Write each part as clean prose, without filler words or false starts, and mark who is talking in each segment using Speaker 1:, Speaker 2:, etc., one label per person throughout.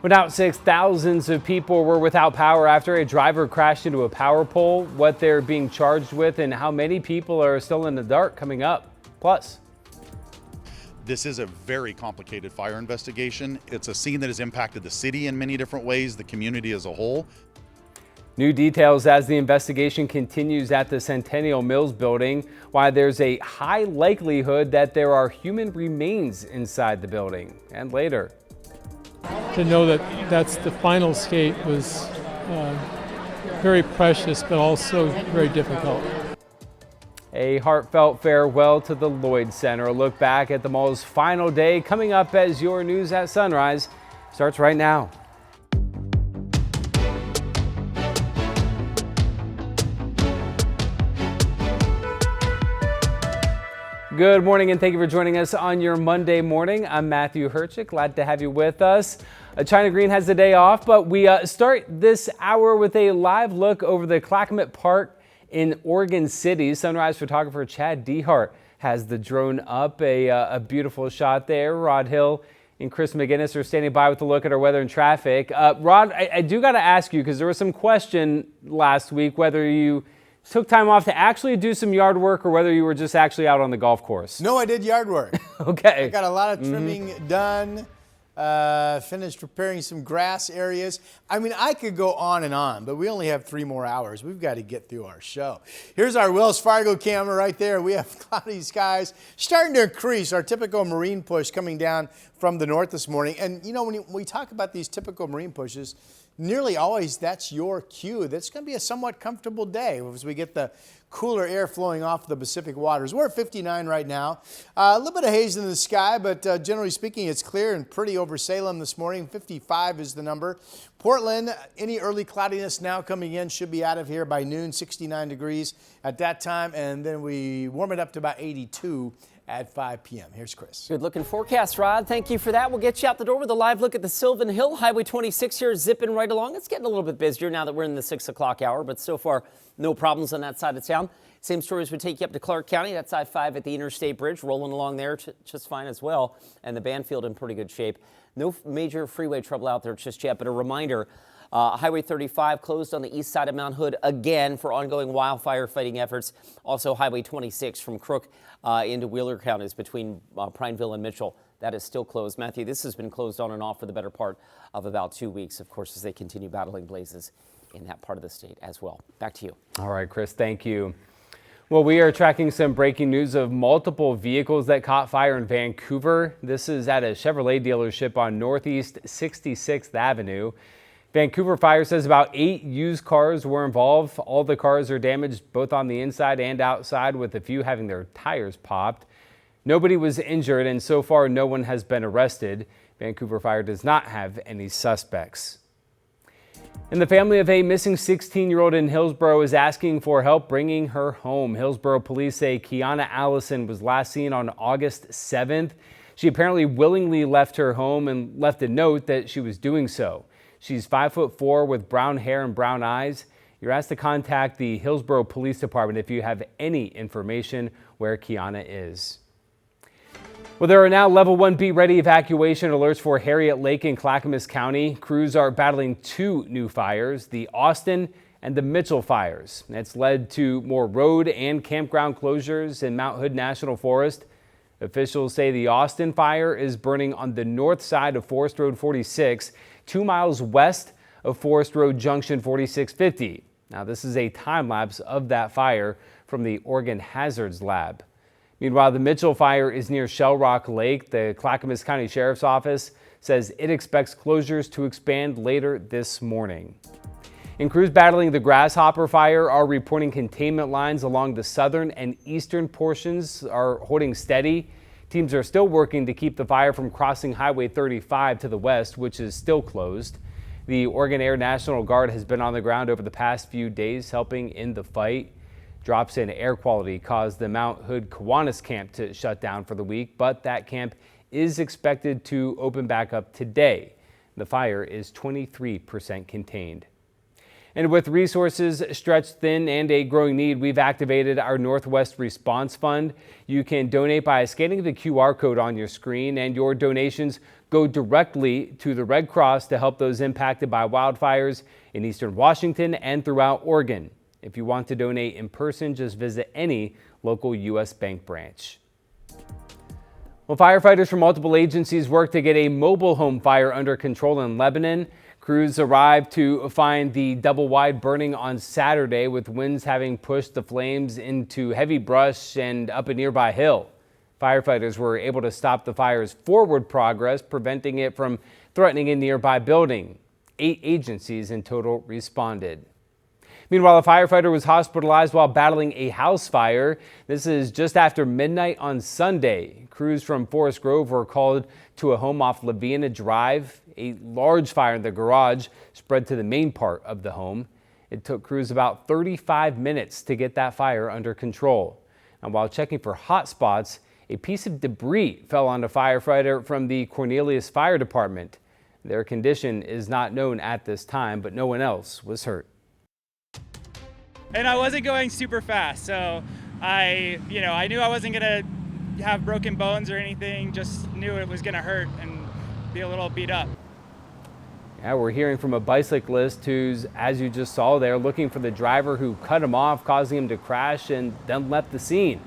Speaker 1: Without 6, thousands of people were without power after a driver crashed into a power pole. What they're being charged with and how many people are still in the dark coming up. Plus,
Speaker 2: this is a very complicated fire investigation. It's a scene that has impacted the city in many different ways, the community as a whole.
Speaker 1: New details as the investigation continues at the Centennial Mills building, why there's a high likelihood that there are human remains inside the building. And later,
Speaker 3: to know that that's the final escape was very precious, but also very difficult.
Speaker 1: A heartfelt farewell to the Lloyd Center. A look back at the mall's final day coming up as your news at sunrise starts right now. Good morning and thank you for joining us on your Monday morning. I'm Matthew Herchick. Glad to have you with us. China Green has the day off, but we start this hour with a live look over the Clackamas Park in Oregon City. Sunrise photographer Chad Dehart has the drone up. A beautiful shot there. Rod Hill and Chris McGinnis are standing by with a look at our weather and traffic. Rod, I do got to ask you, because there was some question last week whether you took time off to actually do some yard work or whether you were just actually out on the golf course.
Speaker 4: No, I did yard work.
Speaker 1: Okay.
Speaker 4: I got a lot of trimming done, finished repairing some grass areas. I mean, I could go on and on, but we only have 3 more hours. We've got to get through our show. Here's our Wells Fargo camera right there. We have cloudy skies starting to increase. Our typical marine push coming down from the north this morning. And, you know, when we talk about these typical marine pushes, nearly always that's your cue. That's going to be a somewhat comfortable day as we get the cooler air flowing off the Pacific waters. We're at 59 right now. A little bit of haze in the sky, but generally speaking, it's clear and pretty over Salem this morning. 55 is the number. Portland, any early cloudiness now coming in should be out of here by noon, 69 degrees at that time, and then we warm it up to about 82 at 5 p.m. Here's Chris.
Speaker 5: Good looking forecast, Rod. Thank you for that. We'll get you out the door with a live look at the Sylvan Hill. Highway 26 here zipping right along. It's getting a little bit busier now that we're in the 6 o'clock hour, but so far no problems on that side of town. Same stories would take you up to Clark County. That's I-5 at the Interstate Bridge, rolling along there just fine as well. And the Banfield in pretty good shape. No major freeway trouble out there just yet, but a reminder, Highway 35 closed on the east side of Mount Hood again for ongoing wildfire fighting efforts. Also, Highway 26 from Crook into Wheeler counties between Prineville and Mitchell. That is still closed. Matthew, this has been closed on and off for the better part of about 2 weeks, of course, as they continue battling blazes in that part of the state as well. Back to you.
Speaker 1: All right, Chris, thank you. Well, we are tracking some breaking news of multiple vehicles that caught fire in Vancouver. This is at a Chevrolet dealership on Northeast 66th Avenue. Vancouver Fire says about 8 used cars were involved. All the cars are damaged both on the inside and outside, with a few having their tires popped. Nobody was injured, and so far no one has been arrested. Vancouver Fire does not have any suspects. And the family of a missing 16-year-old in Hillsborough is asking for help bringing her home. Hillsborough police say Kiana Allison was last seen on August 7th. She apparently willingly left her home and left a note that she was doing so. She's 5'4" with brown hair and brown eyes. You're asked to contact the Hillsborough Police Department if you have any information where Kiana is. Well, there are now level 1 Be Ready evacuation alerts for Harriet Lake in Clackamas County. Crews are battling 2 new fires, the Austin and the Mitchell fires. It's led to more road and campground closures in Mount Hood National Forest. Officials say the Austin fire is burning on the north side of Forest Road 46, 2 miles west of Forest Road Junction 4650. Now, this is a time lapse of that fire from the Oregon Hazards Lab. Meanwhile, the Mitchell fire is near Shell Rock Lake. The Clackamas County Sheriff's Office says it expects closures to expand later this morning. And crews battling the Grasshopper fire are reporting containment lines along the southern and eastern portions are holding steady. Teams are still working to keep the fire from crossing Highway 35 to the west, which is still closed. The Oregon Air National Guard has been on the ground over the past few days helping in the fight. Drops in air quality caused the Mount Hood Kiwanis camp to shut down for the week, but that camp is expected to open back up today. The fire is 23% contained. And with resources stretched thin and a growing need, we've activated our Northwest Response Fund. You can donate by scanning the QR code on your screen, and your donations go directly to the Red Cross to help those impacted by wildfires in eastern Washington and throughout Oregon. If you want to donate in person, just visit any local U.S. Bank branch. Well, firefighters from multiple agencies work to get a mobile home fire under control in Lebanon. Crews arrived to find the double wide burning on Saturday, with winds having pushed the flames into heavy brush and up a nearby hill. Firefighters were able to stop the fire's forward progress, preventing it from threatening a nearby building. 8 agencies in total responded. Meanwhile, a firefighter was hospitalized while battling a house fire. This is just after midnight on Sunday. Crews from Forest Grove were called to a home off Laviana Drive. A large fire in the garage spread to the main part of the home. It took crews about 35 minutes to get that fire under control. And while checking for hot spots, a piece of debris fell on a firefighter from the Cornelius Fire Department. Their condition is not known at this time, but no one else was hurt.
Speaker 6: And I wasn't going super fast, so I knew I wasn't gonna have broken bones or anything, just knew it was gonna hurt and be a little beat up.
Speaker 1: Yeah, we're hearing from a bicyclist who's, as you just saw there, looking for the driver who cut him off, causing him to crash and then left the scene.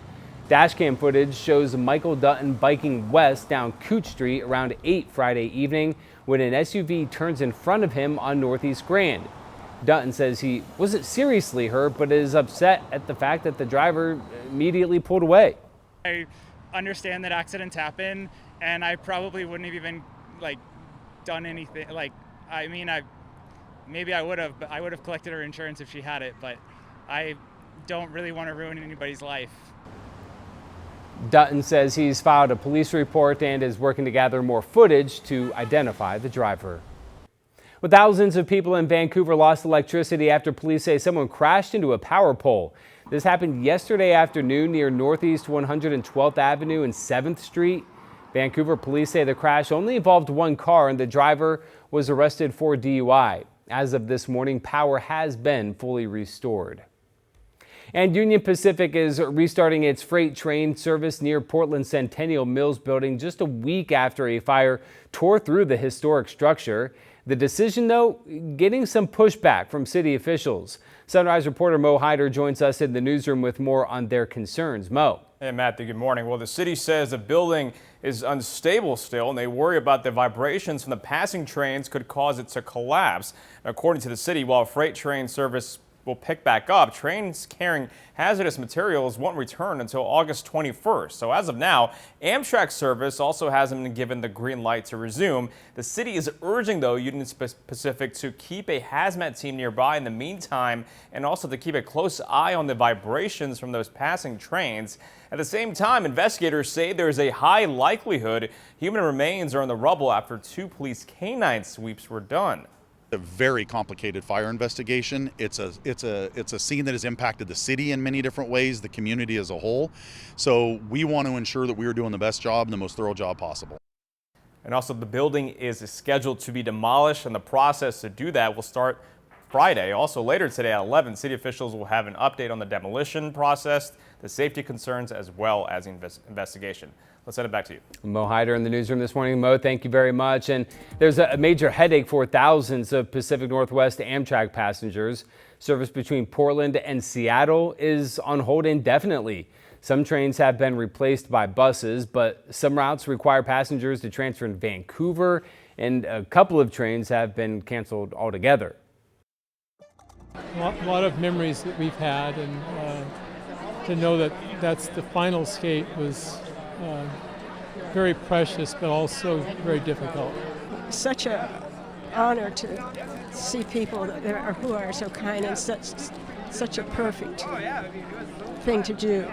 Speaker 1: Dashcam footage shows Michael Dutton biking west down Cooch Street around 8 Friday evening when an SUV turns in front of him on Northeast Grand. Dutton says he wasn't seriously hurt, but is upset at the fact that the driver immediately pulled away.
Speaker 6: I understand that accidents happen, and I probably wouldn't have even done anything. Maybe I would have, but I would have collected her insurance if she had it, but I don't really want to ruin anybody's life.
Speaker 1: Dutton says he's filed a police report and is working to gather more footage to identify the driver. Well, thousands of people in Vancouver lost electricity after police say someone crashed into a power pole. This happened yesterday afternoon near Northeast 112th Avenue and 7th Street. Vancouver police say the crash only involved one car and the driver was arrested for DUI. As of this morning, power has been fully restored. And Union Pacific is restarting its freight train service near Portland's Centennial Mills building just a week after a fire tore through the historic structure. The decision, though, getting some pushback from city officials. Sunrise reporter Mo Hyder joins us in the newsroom with more on their concerns. Mo.
Speaker 7: Hey, Matthew, good morning. Well, the city says the building is unstable still, and they worry about the vibrations from the passing trains could cause it to collapse. According to the city, while freight train service will pick back up, trains carrying hazardous materials won't return until August 21st. So as of now, Amtrak service also hasn't been given the green light to resume. The city is urging, though, Union Pacific to keep a hazmat team nearby in the meantime, and also to keep a close eye on the vibrations from those passing trains. At the same time, investigators say there is a high likelihood human remains are in the rubble after 2 police canine sweeps were done.
Speaker 2: A very complicated fire investigation. It's a scene that has impacted the city in many different ways, the community as a whole. So we want to ensure that we are doing the best job and the most thorough job possible.
Speaker 7: And also, the building is scheduled to be demolished, and the process to do that will start Friday. Also, later today at 11, city officials will have an update on the demolition process, the safety concerns, as well as the investigation. Let's send it back to you.
Speaker 1: Mo Hyder in the newsroom this morning. Mo, thank you very much. And there's a major headache for thousands of Pacific Northwest Amtrak passengers. Service between Portland and Seattle is on hold indefinitely. Some trains have been replaced by buses, but some routes require passengers to transfer in Vancouver, and a couple of trains have been canceled altogether.
Speaker 3: A lot of memories that we've had, and to know that that's the final skate was very precious, but also very difficult.
Speaker 8: Such an honor to see people who are so kind, and such a perfect thing to do.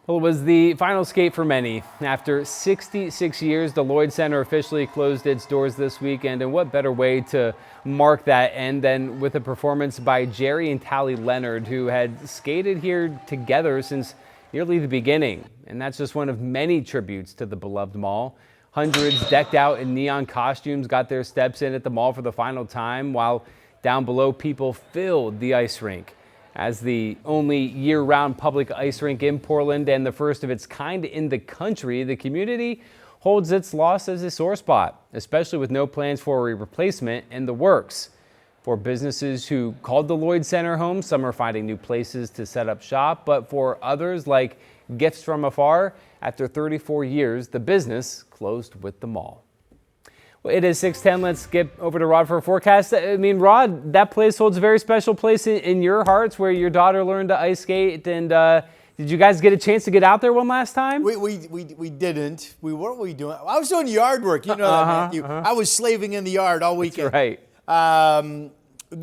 Speaker 1: Well, it was the final skate for many. After 66 years, the Lloyd Center officially closed its doors this weekend, and what better way to mark that end than with a performance by Jerry and Tally Leonard, who had skated here together since nearly the beginning. And that's just one of many tributes to the beloved mall. Hundreds decked out in neon costumes got their steps in at the mall for the final time, while down below people filled the ice rink. As the only year-round public ice rink in Portland and the first of its kind in the country, the community holds its loss as a sore spot, especially with no plans for a replacement in the works. For businesses who called the Lloyd Center home, some are finding new places to set up shop, but for others, like Gifts from Afar, after 34 years, the business closed with the mall. Well, it is 6:10. Let's get over to Rod for a forecast. I mean, Rod, that place holds a very special place in your hearts where your daughter learned to ice skate. And did you guys get a chance to get out there one last time?
Speaker 4: We didn't. What were we doing? I was doing yard work. You know that, Matthew. I was slaving in the yard all weekend.
Speaker 1: That's right.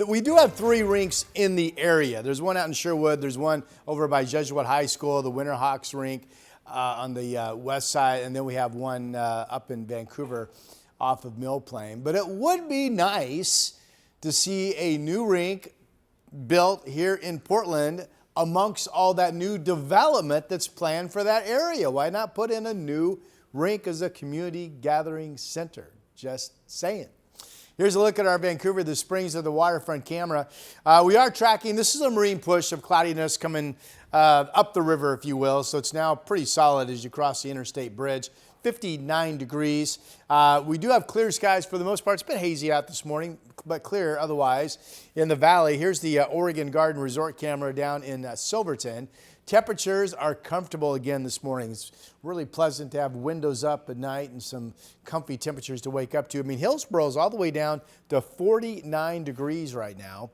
Speaker 4: We do have 3 rinks in the area. There's one out in Sherwood. There's one over by Jesuit High School, the Winterhawks rink on the west side. And then we have one up in Vancouver off of Mill Plain. But it would be nice to see a new rink built here in Portland amongst all that new development that's planned for that area. Why not put in a new rink as a community gathering center? Just saying. Here's a look at our Vancouver, the Springs of the Waterfront camera. We are tracking, this is a marine push of cloudiness coming up the river, if you will. So it's now pretty solid as you cross the interstate bridge. 59 degrees. We do have clear skies for the most part. It's been hazy out this morning, but clear otherwise in the valley. Here's the Oregon Garden Resort camera down in Silverton. Temperatures are comfortable again this morning. It's really pleasant to have windows up at night and some comfy temperatures to wake up to. I mean, Hillsboro's all the way down to 49 degrees right now.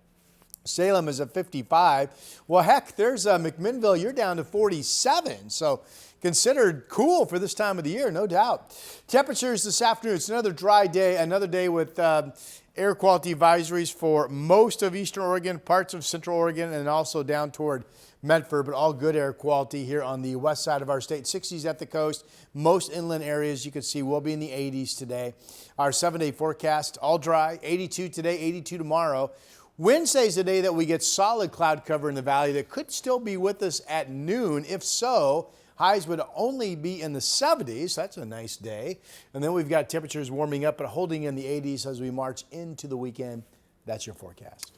Speaker 4: Salem is at 55. Well, heck, there's McMinnville. You're down to 47. So considered cool for this time of the year, no doubt. Temperatures this afternoon. It's another dry day, another day with air quality advisories for most of Eastern Oregon, parts of Central Oregon, and also down toward Medford, but all good air quality here on the west side of our state. 60s at the coast. Most inland areas you can see will be in the 80s today. Our 7-day forecast, all dry, 82 today, 82 tomorrow. Wednesday's the day that we get solid cloud cover in the valley that could still be with us at noon. If so, highs would only be in the 70s. That's a nice day. And then we've got temperatures warming up and holding in the 80s as we march into the weekend. That's your forecast.